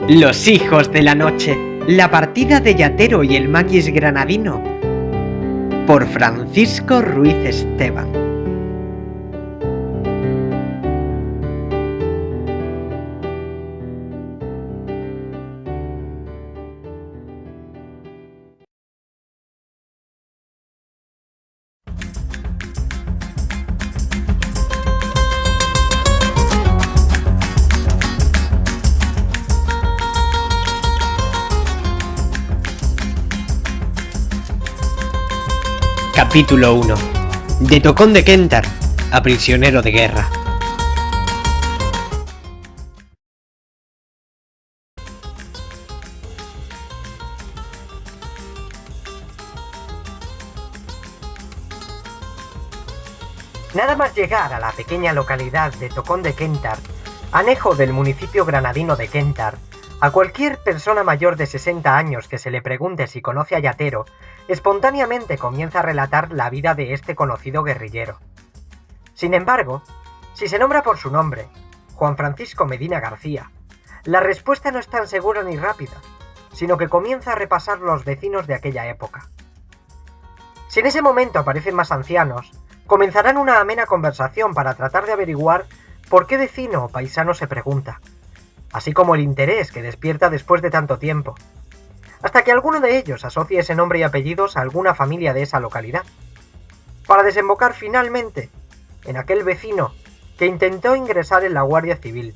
Los hijos de la noche, la partida de Yatero y el maquis granadino, por Francisco Ruiz Esteban. Capítulo 1. De Tocón de Kentar a prisionero de guerra. Nada más llegar a la pequeña localidad de Tocón de Kentar, anejo del municipio granadino de Kentar, a cualquier persona mayor de 60 años que se le pregunte si conoce a Yatero, espontáneamente comienza a relatar la vida de este conocido guerrillero. Sin embargo, si se nombra por su nombre, Juan Francisco Medina García, la respuesta no es tan segura ni rápida, sino que comienza a repasar los vecinos de aquella época. Si en ese momento aparecen más ancianos, comenzarán una amena conversación para tratar de averiguar por qué vecino o paisano se pregunta, así como el interés que despierta después de tanto tiempo, hasta que alguno de ellos asocie ese nombre y apellidos a alguna familia de esa localidad, para desembocar finalmente en aquel vecino que intentó ingresar en la Guardia Civil.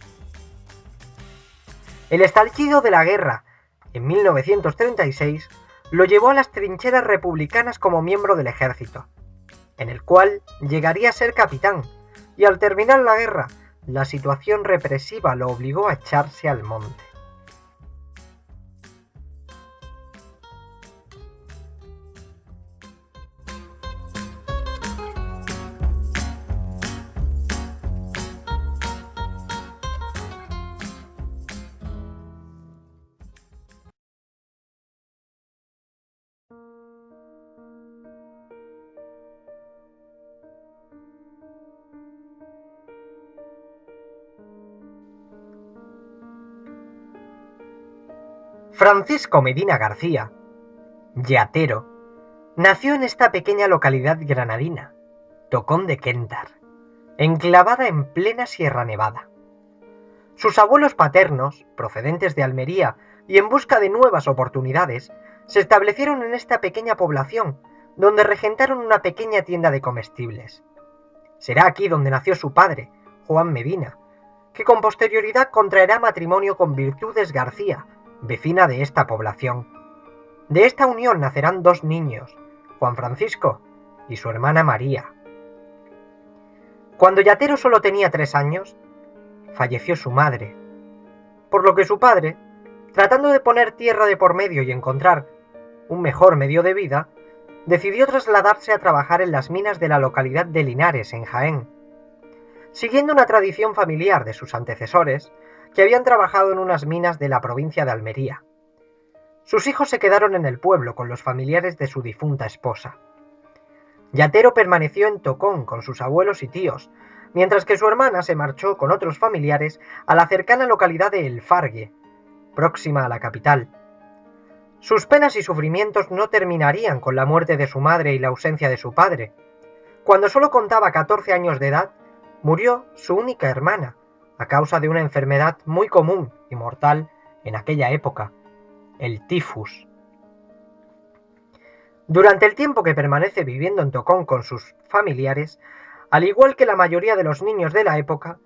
El estallido de la guerra en 1936 lo llevó a las trincheras republicanas como miembro del ejército, en el cual llegaría a ser capitán, y al terminar la guerra, la situación represiva lo obligó a echarse al monte. Francisco Medina García, Yatero, nació en esta pequeña localidad granadina, Tocón de Kentar, enclavada en plena Sierra Nevada. Sus abuelos paternos, procedentes de Almería y en busca de nuevas oportunidades, se establecieron en esta pequeña población, donde regentaron una pequeña tienda de comestibles. Será aquí donde nació su padre, Juan Medina, que con posterioridad contraerá matrimonio con Virtudes García, vecina de esta población. De esta unión nacerán dos niños, Juan Francisco y su hermana María. Cuando Yatero solo tenía 3 años, falleció su madre, por lo que su padre, tratando de poner tierra de por medio y encontrar un mejor medio de vida, decidió trasladarse a trabajar en las minas de la localidad de Linares, en Jaén, siguiendo una tradición familiar de sus antecesores, que habían trabajado en unas minas de la provincia de Almería. Sus hijos se quedaron en el pueblo con los familiares de su difunta esposa. Yatero permaneció en Tocón con sus abuelos y tíos, mientras que su hermana se marchó con otros familiares a la cercana localidad de El Fargue, próxima a la capital. Sus penas y sufrimientos no terminarían con la muerte de su madre y la ausencia de su padre. Cuando solo contaba 14 años de edad, murió su única hermana, a causa de una enfermedad muy común y mortal en aquella época, el tifus. Durante el tiempo que permanece viviendo en Tocón con sus familiares, al igual que la mayoría de los niños de la época,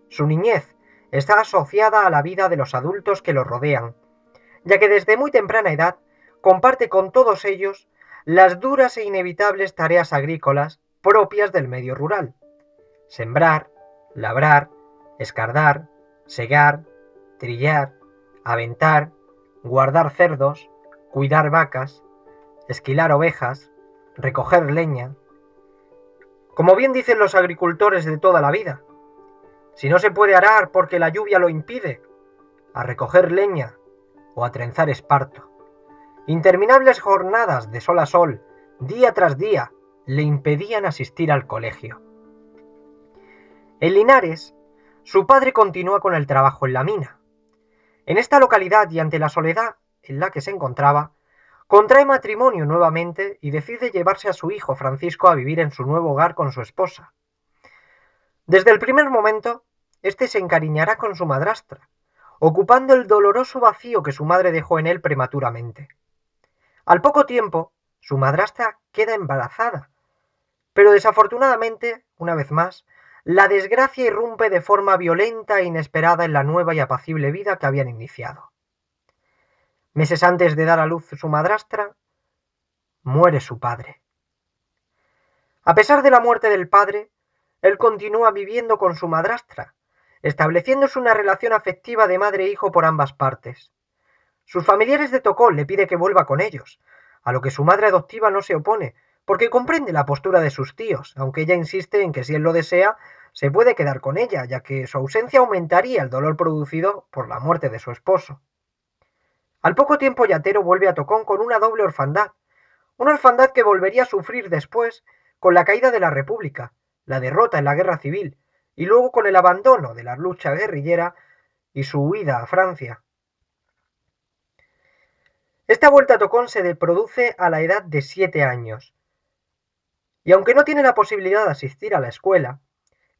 su niñez está asociada a la vida de los adultos que los rodean, ya que desde muy temprana edad comparte con todos ellos las duras e inevitables tareas agrícolas propias del medio rural: sembrar, labrar, escardar, segar, trillar, aventar, guardar cerdos, cuidar vacas, esquilar ovejas, recoger leña. Como bien dicen los agricultores de toda la vida, si no se puede arar porque la lluvia lo impide, a recoger leña o a trenzar esparto. Interminables jornadas de sol a sol, día tras día, le impedían asistir al colegio. En Linares, su padre continúa con el trabajo en la mina. En esta localidad y ante la soledad en la que se encontraba, contrae matrimonio nuevamente y decide llevarse a su hijo Francisco a vivir en su nuevo hogar con su esposa. Desde el primer momento, este se encariñará con su madrastra, ocupando el doloroso vacío que su madre dejó en él prematuramente. Al poco tiempo, su madrastra queda embarazada, pero desafortunadamente, una vez más, la desgracia irrumpe de forma violenta e inesperada en la nueva y apacible vida que habían iniciado. Meses antes de dar a luz su madrastra, muere su padre. A pesar de la muerte del padre, él continúa viviendo con su madrastra, estableciéndose una relación afectiva de madre e hijo por ambas partes. Sus familiares de Tocón le pide que vuelva con ellos, a lo que su madre adoptiva no se opone, porque comprende la postura de sus tíos, aunque ella insiste en que si él lo desea, se puede quedar con ella, ya que su ausencia aumentaría el dolor producido por la muerte de su esposo. Al poco tiempo Yatero vuelve a Tocón con una doble orfandad, una orfandad que volvería a sufrir después con la caída de la República, la derrota en la Guerra Civil, y luego con el abandono de la lucha guerrillera y su huida a Francia. Esta vuelta a Tocón se produce a la edad de 7 años, y aunque no tiene la posibilidad de asistir a la escuela,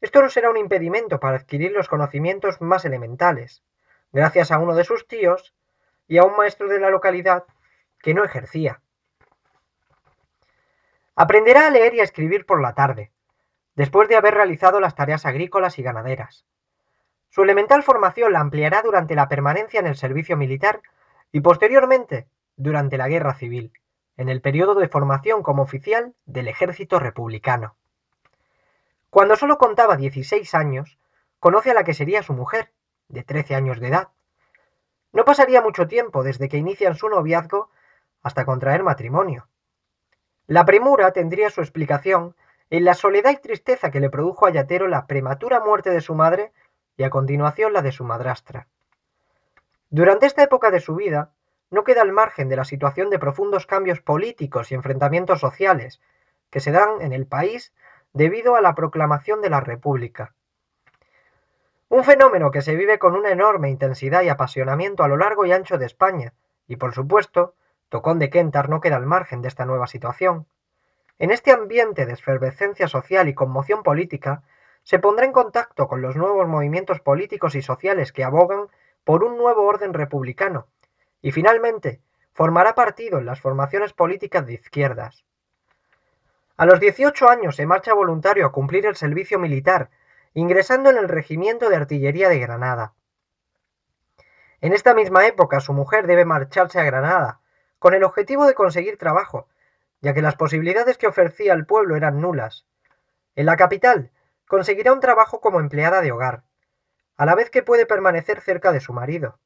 esto no será un impedimento para adquirir los conocimientos más elementales, gracias a uno de sus tíos y a un maestro de la localidad que no ejercía. Aprenderá a leer y a escribir por la tarde, después de haber realizado las tareas agrícolas y ganaderas. Su elemental formación la ampliará durante la permanencia en el servicio militar y posteriormente durante la Guerra Civil, en el periodo de formación como oficial del Ejército Republicano. Cuando solo contaba 16 años, conoce a la que sería su mujer, de 13 años de edad. No pasaría mucho tiempo desde que inician su noviazgo hasta contraer matrimonio. La premura tendría su explicación en la soledad y tristeza que le produjo a Yatero la prematura muerte de su madre y a continuación la de su madrastra. Durante esta época de su vida, no queda al margen de la situación de profundos cambios políticos y enfrentamientos sociales que se dan en el país debido a la proclamación de la República. Un fenómeno que se vive con una enorme intensidad y apasionamiento a lo largo y ancho de España, y por supuesto, Tocón de Quéntar no queda al margen de esta nueva situación. En este ambiente de efervescencia social y conmoción política, se pondrá en contacto con los nuevos movimientos políticos y sociales que abogan por un nuevo orden republicano, y finalmente formará partido en las formaciones políticas de izquierdas. A los 18 años se marcha voluntario a cumplir el servicio militar, ingresando en el Regimiento de Artillería de Granada. En esta misma época su mujer debe marcharse a Granada, con el objetivo de conseguir trabajo, ya que las posibilidades que ofrecía al pueblo eran nulas. En la capital conseguirá un trabajo como empleada de hogar, a la vez que puede permanecer cerca de su marido.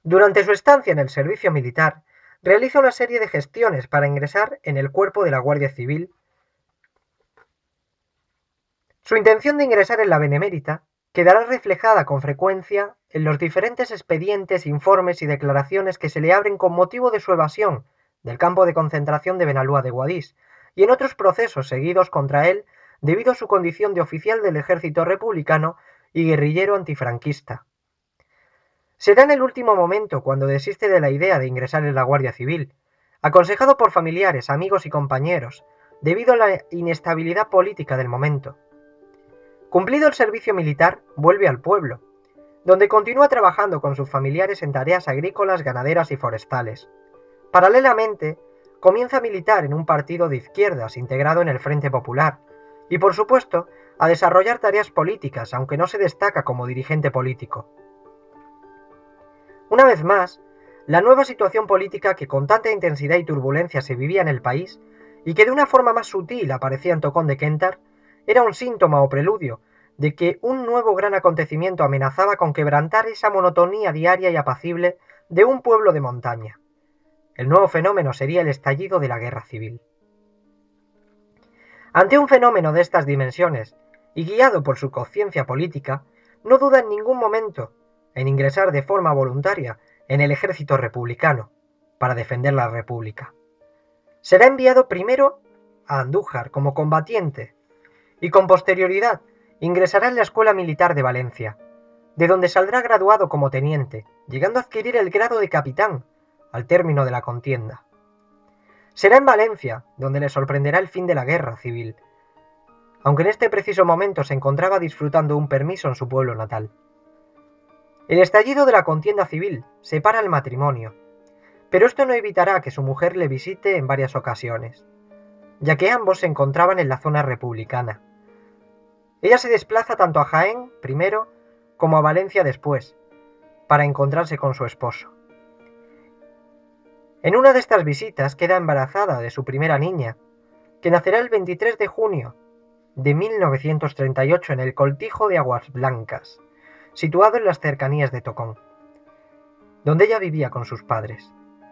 Durante su estancia en el servicio militar, realiza una serie de gestiones para ingresar en el cuerpo de la Guardia Civil. Su intención de ingresar en la Benemérita quedará reflejada con frecuencia en los diferentes expedientes, informes y declaraciones que se le abren con motivo de su evasión del campo de concentración de Benalúa de Guadix y en otros procesos seguidos contra él debido a su condición de oficial del Ejército Republicano y guerrillero antifranquista. Será en el último momento cuando desiste de la idea de ingresar en la Guardia Civil, aconsejado por familiares, amigos y compañeros, debido a la inestabilidad política del momento. Cumplido el servicio militar, vuelve al pueblo, donde continúa trabajando con sus familiares en tareas agrícolas, ganaderas y forestales. Paralelamente, comienza a militar en un partido de izquierdas integrado en el Frente Popular, y por supuesto, a desarrollar tareas políticas, aunque no se destaca como dirigente político. Una vez más, la nueva situación política que con tanta intensidad y turbulencia se vivía en el país, y que de una forma más sutil aparecía en Tocón de Quéntar, era un síntoma o preludio de que un nuevo gran acontecimiento amenazaba con quebrantar esa monotonía diaria y apacible de un pueblo de montaña. El nuevo fenómeno sería el estallido de la Guerra Civil. Ante un fenómeno de estas dimensiones, y guiado por su conciencia política, no duda en ningún momento en ingresar de forma voluntaria en el ejército republicano, para defender la República. Será enviado primero a Andújar como combatiente, y con posterioridad ingresará en la Escuela Militar de Valencia, de donde saldrá graduado como teniente, llegando a adquirir el grado de capitán al término de la contienda. Será en Valencia donde le sorprenderá el fin de la guerra civil, aunque en este preciso momento se encontraba disfrutando un permiso en su pueblo natal. El estallido de la contienda civil separa el matrimonio, pero esto no evitará que su mujer le visite en varias ocasiones, ya que ambos se encontraban en la zona republicana. Ella se desplaza tanto a Jaén primero como a Valencia después, para encontrarse con su esposo. En una de estas visitas queda embarazada de su primera niña, que nacerá el 23 de junio de 1938 en el Cortijo de Aguas Blancas, situado en las cercanías de Tocón, donde ella vivía con sus padres,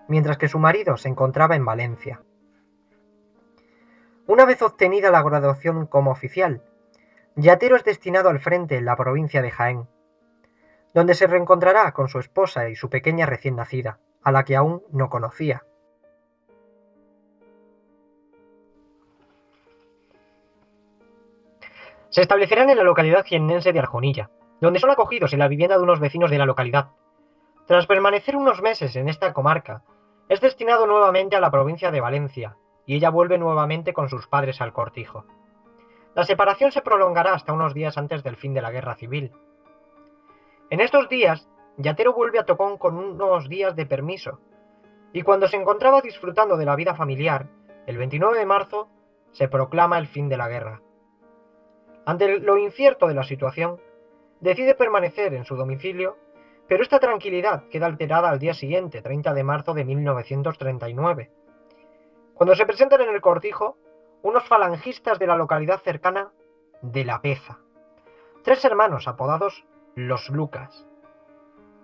mientras que su marido se encontraba en Valencia. Una vez obtenida la graduación como oficial, Yatero es destinado al frente en la provincia de Jaén, donde se reencontrará con su esposa y su pequeña recién nacida, a la que aún no conocía. Se establecerán en la localidad jiennense de Arjonilla, donde son acogidos en la vivienda de unos vecinos de la localidad. Tras permanecer unos meses en esta comarca, es destinado nuevamente a la provincia de Valencia, y ella vuelve nuevamente con sus padres al Cortijo. La separación se prolongará hasta unos días antes del fin de la guerra civil. En estos días, Yatero vuelve a Tocón con unos días de permiso, y cuando se encontraba disfrutando de la vida familiar, el 29 de marzo se proclama el fin de la guerra. Ante lo incierto de la situación, decide permanecer en su domicilio, pero esta tranquilidad queda alterada al día siguiente, 30 de marzo de 1939, cuando se presentan en el Cortijo unos falangistas de la localidad cercana de La Peza, 3 hermanos apodados Los Lucas.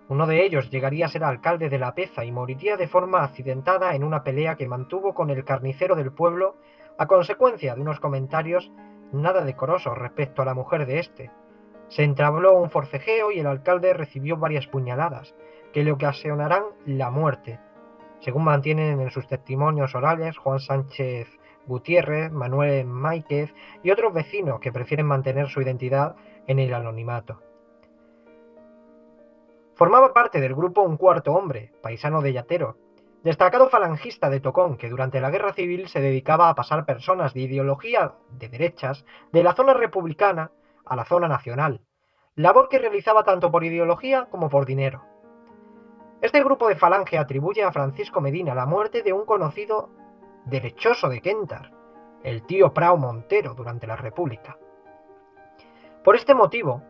Uno de ellos llegaría a ser alcalde de La Peza y moriría de forma accidentada en una pelea que mantuvo con el carnicero del pueblo a consecuencia de unos comentarios nada decorosos respecto a la mujer de este. Se entabló un forcejeo y el alcalde recibió varias puñaladas, que le ocasionarán la muerte, según mantienen en sus testimonios orales Juan Sánchez Gutiérrez, Manuel Máiquez y otros vecinos que prefieren mantener su identidad en el anonimato. Formaba parte del grupo un cuarto hombre, paisano de Yatero, destacado falangista de Tocón que durante la guerra civil se dedicaba a pasar personas de ideología de derechas de la zona republicana a la zona nacional, labor que realizaba tanto por ideología como por dinero. Este grupo de falange atribuye a Francisco Medina la muerte de un conocido derechoso de Kéntar, el tío Prao Montero, durante la República. Por este motivo,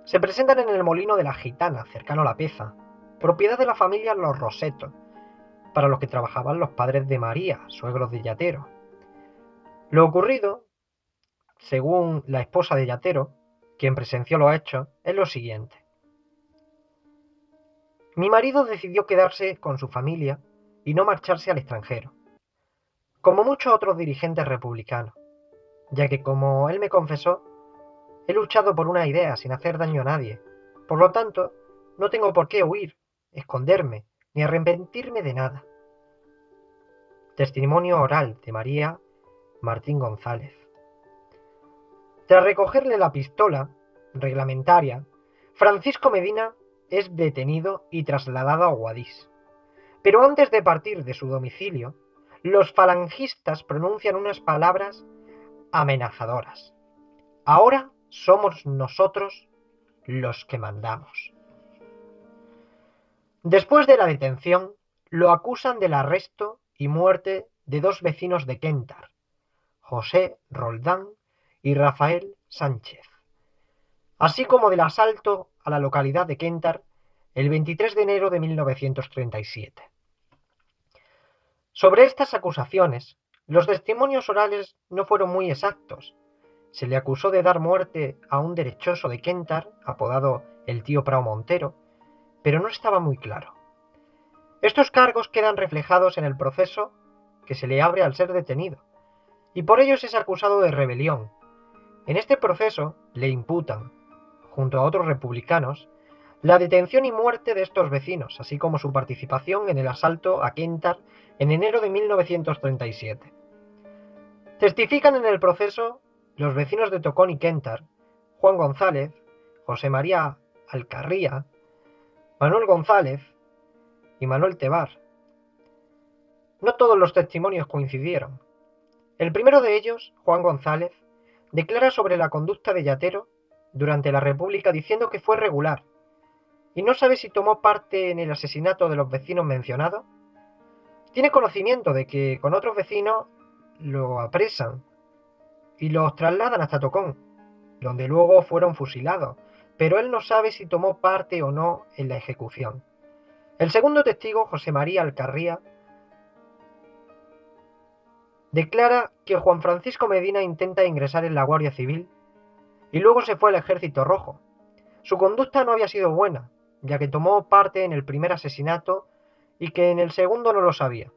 se presentan en el Molino de la Gitana, cercano a La Peza, propiedad de la familia Los Roseto, para los que trabajaban los padres de María, suegros de Yatero. Lo ocurrido, según la esposa de Yatero, quien presenció los hechos, es lo siguiente. Mi marido decidió quedarse con su familia y no marcharse al extranjero, como muchos otros dirigentes republicanos, ya que, como él me confesó, he luchado por una idea sin hacer daño a nadie. Por lo tanto, no tengo por qué huir, esconderme, ni arrepentirme de nada. Testimonio oral de María Martín González. Tras recogerle la pistola reglamentaria, Francisco Medina es detenido y trasladado a Guadix. Pero antes de partir de su domicilio, los falangistas pronuncian unas palabras amenazadoras. Ahora somos nosotros los que mandamos. Después de la detención, lo acusan del arresto y muerte de 2 vecinos de Kéntar, José Roldán y Rafael Sánchez, así como del asalto a la localidad de Kéntar el 23 de enero de 1937. Sobre estas acusaciones, los testimonios orales no fueron muy exactos. Se le acusó de dar muerte a un derechoso de Kéntar, apodado el tío Prao Montero, pero no estaba muy claro. Estos cargos quedan reflejados en el proceso que se le abre al ser detenido, y por ello es acusado de rebelión. En este proceso le imputan, junto a otros republicanos, la detención y muerte de estos vecinos, así como su participación en el asalto a Kéntar en enero de 1937. Testifican en el proceso los vecinos de Tocón y Kéntar, Juan González, José María Alcarría, Manuel González y Manuel Tebar. No todos los testimonios coincidieron. El primero de ellos, Juan González, declara sobre la conducta de Yatero durante la República diciendo que fue regular, y no sabe si tomó parte en el asesinato de los vecinos mencionados. Tiene conocimiento de que con otros vecinos lo apresan y los trasladan hasta Tocón, donde luego fueron fusilados, pero él no sabe si tomó parte o no en la ejecución. El segundo testigo, José María Alcarría, declara que Juan Francisco Medina intenta ingresar en la Guardia Civil y luego se fue al Ejército Rojo. Su conducta no había sido buena, ya que tomó parte en el primer asesinato y que en el segundo no lo sabía,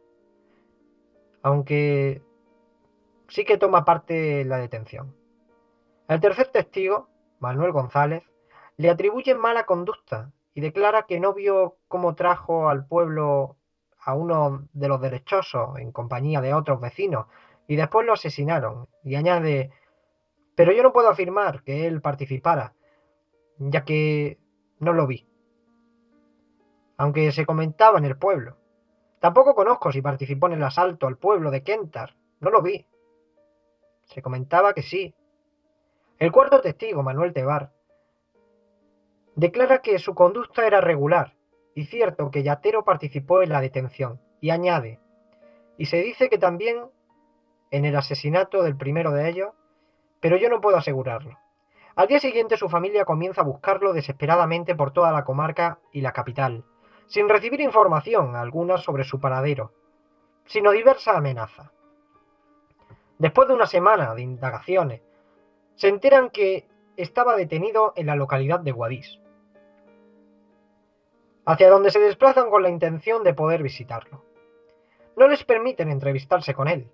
aunque sí que toma parte en la detención. El tercer testigo, Manuel González, le atribuye mala conducta y declara que no vio cómo trajo al pueblo a uno de los derechosos en compañía de otros vecinos y después lo asesinaron, y añade: pero yo no puedo afirmar que él participara, ya que no lo vi, aunque se comentaba en el pueblo. Tampoco conozco si participó en el asalto al pueblo de Kentar, no lo vi. Se comentaba que sí. El cuarto testigo, Manuel Tebar, declara que su conducta era regular y cierto que Yatero participó en la detención, y añade: y se dice que también en el asesinato del primero de ellos, pero yo no puedo asegurarlo. Al día siguiente su familia comienza a buscarlo desesperadamente por toda la comarca y la capital, sin recibir información alguna sobre su paradero, sino diversas amenazas. Después de una semana de indagaciones, se enteran que estaba detenido en la localidad de Guadix, hacia donde se desplazan con la intención de poder visitarlo. No les permiten entrevistarse con él,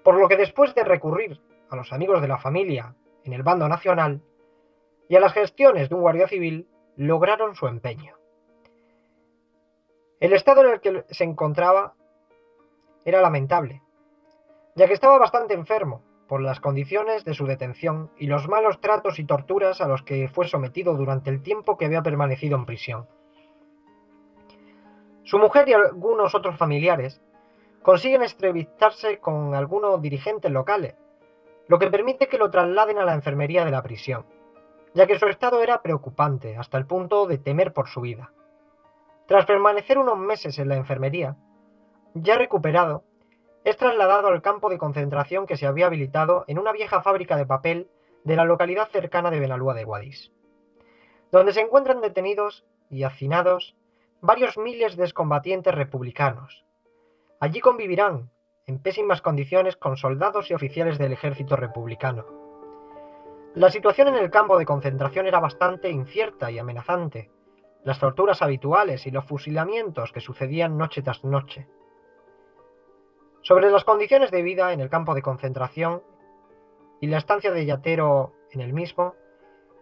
por lo que después de recurrir a los amigos de la familia en el bando nacional y a las gestiones de un guardia civil, lograron su empeño. El estado en el que se encontraba era lamentable, ya que estaba bastante enfermo por las condiciones de su detención y los malos tratos y torturas a los que fue sometido durante el tiempo que había permanecido en prisión. Su mujer y algunos otros familiares consiguen entrevistarse con algunos dirigentes locales, lo que permite que lo trasladen a la enfermería de la prisión, ya que su estado era preocupante hasta el punto de temer por su vida. Tras permanecer unos meses en la enfermería, ya recuperado, es trasladado al campo de concentración que se había habilitado en una vieja fábrica de papel de la localidad cercana de Benalúa de Guadix, donde se encuentran detenidos y hacinados varios miles de excombatientes republicanos. Allí convivirán, en pésimas condiciones, con soldados y oficiales del ejército republicano. La situación en el campo de concentración era bastante incierta y amenazante, las torturas habituales y los fusilamientos que sucedían noche tras noche. Sobre las condiciones de vida en el campo de concentración y la estancia de Yatero en el mismo,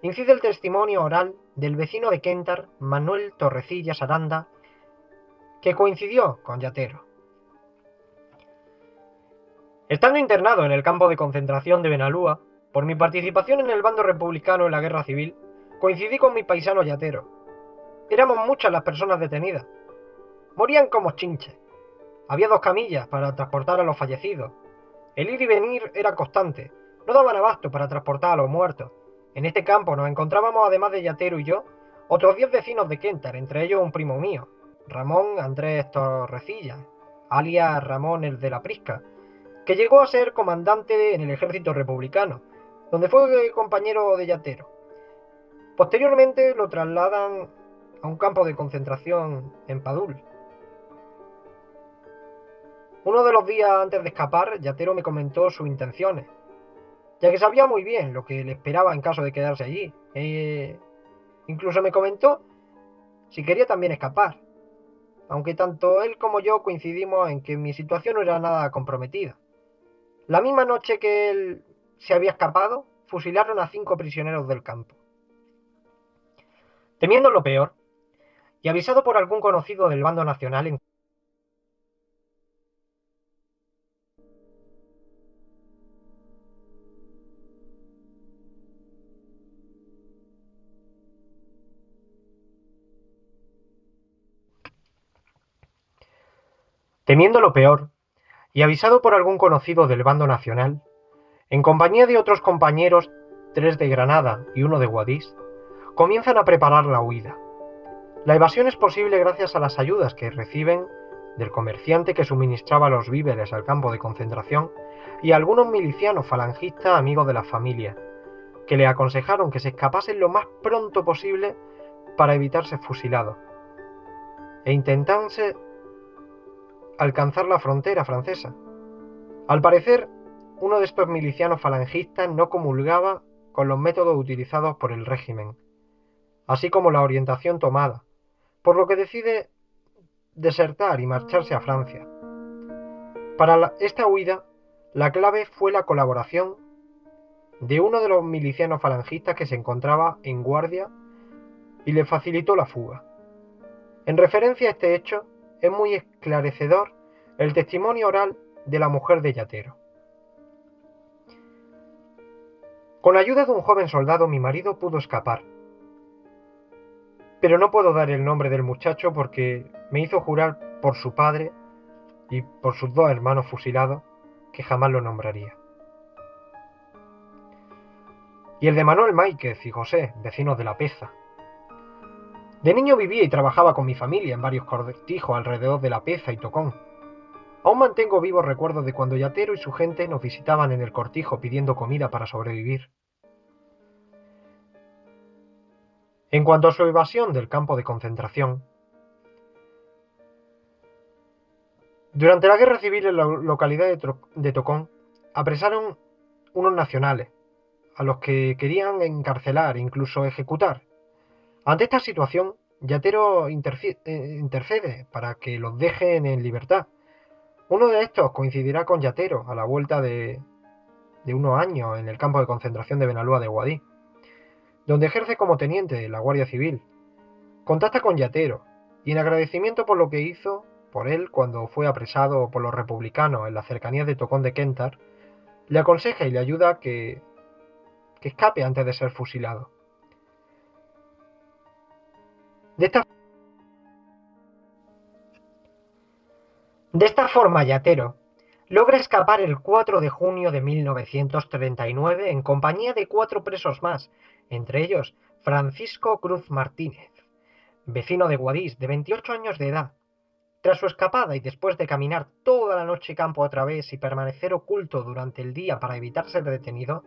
incide el testimonio oral del vecino de Kentar, Manuel Torrecillas Aranda, que coincidió con Yatero. Estando internado en el campo de concentración de Benalúa, por mi participación en el bando republicano en la guerra civil, coincidí con mi paisano Yatero. Éramos muchas las personas detenidas. Morían como chinches. Había 2 camillas para transportar a los fallecidos. El ir y venir era constante. No daban abasto para transportar a los muertos. En este campo nos encontrábamos, además de Yatero y yo, otros 10 vecinos de Kentar, entre ellos un primo mío, Ramón Andrés Torrecillas, alias Ramón el de la Prisca, que llegó a ser comandante en el ejército republicano, donde fue compañero de Yatero. Posteriormente lo trasladan a un campo de concentración en Padul. Uno de los días antes de escapar, Yatero me comentó sus intenciones, ya que sabía muy bien lo que le esperaba en caso de quedarse allí. Incluso me comentó si quería también escapar, aunque tanto él como yo coincidimos en que mi situación no era nada comprometida. La misma noche que él se había escapado, fusilaron a 5 prisioneros del campo. Temiendo lo peor, y avisado por algún conocido del bando nacional en Temiendo lo peor, y avisado por algún conocido del bando nacional, en compañía de otros compañeros, 3 de Granada y 1 de Guadix, comienzan a preparar la huida. La evasión es posible gracias a las ayudas que reciben del comerciante que suministraba los víveres al campo de concentración y a algunos milicianos falangistas amigos de la familia, que le aconsejaron que se escapasen lo más pronto posible para evitar ser fusilados, e intentarse alcanzar la frontera francesa. Al parecer, uno de estos milicianos falangistas no comulgaba con los métodos utilizados por el régimen, así como la orientación tomada, por lo que decide desertar y marcharse a Francia. Para esta huida, la clave fue la colaboración de uno de los milicianos falangistas que se encontraba en guardia y le facilitó la fuga. En referencia a este hecho, es muy esclarecedor el testimonio oral de la mujer de Yatero. Con la ayuda de un joven soldado, mi marido pudo escapar. Pero no puedo dar el nombre del muchacho porque me hizo jurar por su padre y por sus 2 hermanos fusilados que jamás lo nombraría. Y el de Manuel Máiquez y José, vecinos de La Peza. De niño vivía y trabajaba con mi familia en varios cortijos alrededor de La Peza y Tocón. Aún mantengo vivos recuerdos de cuando Yatero y su gente nos visitaban en el cortijo pidiendo comida para sobrevivir. En cuanto a su evasión del campo de concentración, durante la guerra civil en la localidad de Tocón, apresaron unos nacionales, a los que querían encarcelar e incluso ejecutar. Ante esta situación, Yatero intercede para que los dejen en libertad. Uno de estos coincidirá con Yatero a la vuelta de unos años en el campo de concentración de Benalúa de Guadix, donde ejerce como teniente de la Guardia Civil. Contacta con Yatero y en agradecimiento por lo que hizo por él cuando fue apresado por los republicanos en las cercanías de Tocón de Quentar, le aconseja y le ayuda a que escape antes de ser fusilado. De esta forma, Yatero logra escapar el 4 de junio de 1939 en compañía de 4 presos más, entre ellos Francisco Cruz Martínez, vecino de Guadix, de 28 años de edad. Tras su escapada y después de caminar toda la noche campo a través y permanecer oculto durante el día para evitar ser detenido,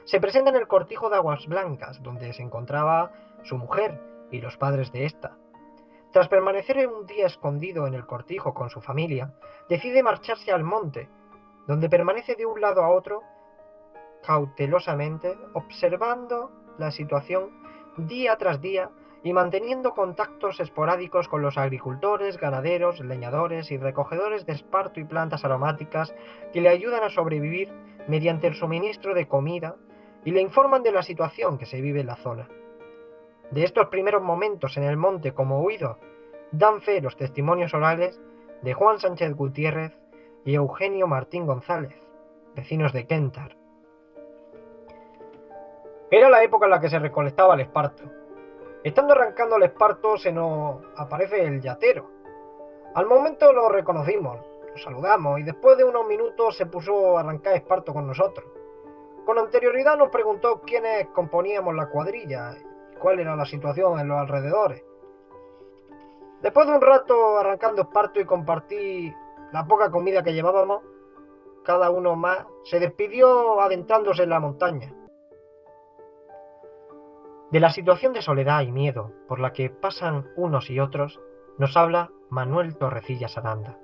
se presenta en el cortijo de Aguas Blancas, donde se encontraba su mujer y los padres de esta. Tras permanecer un día escondido en el cortijo con su familia, decide marcharse al monte, donde permanece de un lado a otro, cautelosamente, observando la situación día tras día y manteniendo contactos esporádicos con los agricultores, ganaderos, leñadores y recogedores de esparto y plantas aromáticas que le ayudan a sobrevivir mediante el suministro de comida y le informan de la situación que se vive en la zona. De estos primeros momentos en el monte como huido, dan fe los testimonios orales de Juan Sánchez Gutiérrez y Eugenio Martín González, vecinos de Quentar. Era la época en la que se recolectaba el esparto. Estando arrancando el esparto se nos aparece el Yatero. Al momento lo reconocimos, lo saludamos y después de unos minutos se puso a arrancar esparto con nosotros. Con anterioridad nos preguntó quiénes componíamos la cuadrilla y cuál era la situación en los alrededores. Después de un rato arrancando esparto y compartir la poca comida que llevábamos, cada uno más se despidió adentrándose en la montaña. De la situación de soledad y miedo por la que pasan unos y otros, nos habla Manuel Torrecillas Aranda.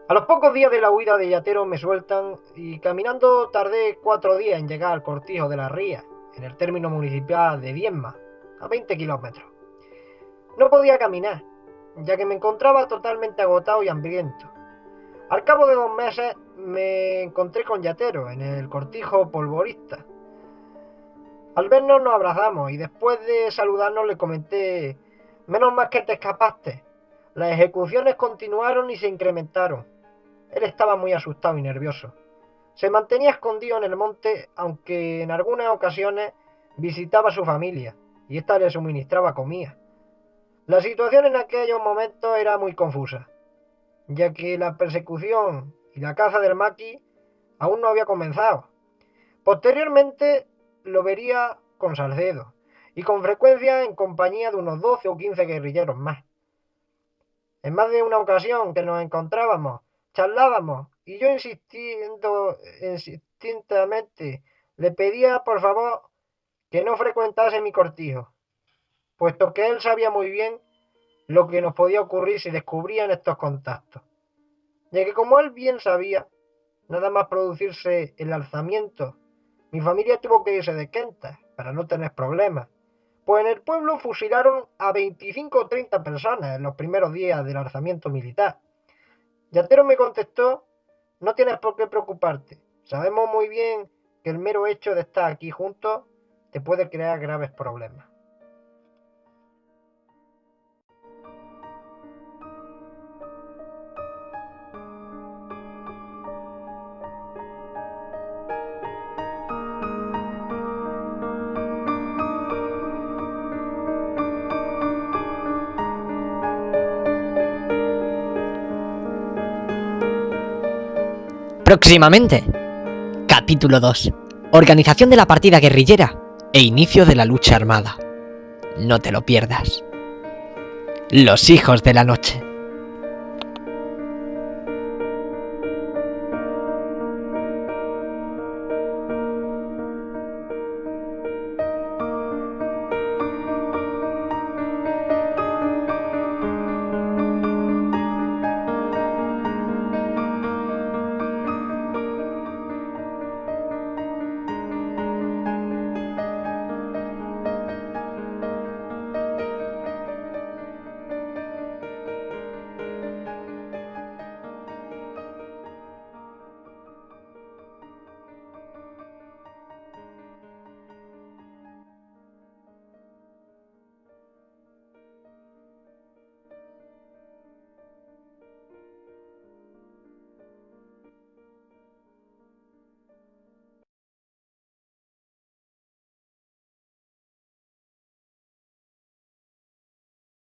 A los pocos días de la huida de Yatero me sueltan y caminando tardé 4 días en llegar al cortijo de la Ría, en el término municipal de Viedma, a 20 kilómetros. No podía caminar, ya que me encontraba totalmente agotado y hambriento. Al cabo de 2 meses me encontré con Yatero en el cortijo polvorista. Al vernos nos abrazamos y después de saludarnos le comenté: menos mal que te escapaste. Las ejecuciones continuaron y se incrementaron. Él estaba muy asustado y nervioso. Se mantenía escondido en el monte, aunque en algunas ocasiones visitaba a su familia y ésta le suministraba comida. La situación en aquellos momentos era muy confusa. ya que la persecución y la caza del maqui aún no había comenzado. Posteriormente lo vería con Salcedo, y con frecuencia en compañía de unos 12 o 15 guerrilleros más. En más de una ocasión que nos encontrábamos, charlábamos, y yo insistidamente le pedía por favor que no frecuentase mi cortijo, puesto que él sabía muy bien lo que nos podía ocurrir si descubrían estos contactos, ya que como él bien sabía, nada más producirse el alzamiento, mi familia tuvo que irse de Quentas para no tener problemas, pues en el pueblo fusilaron a 25 o 30 personas en los primeros días del alzamiento militar. Yatero me contestó: no tienes por qué preocuparte, sabemos muy bien que el mero hecho de estar aquí juntos te puede crear graves problemas. Próximamente, capítulo 2. Organización de la partida guerrillera e inicio de la lucha armada. No te lo pierdas. Los hijos de la noche.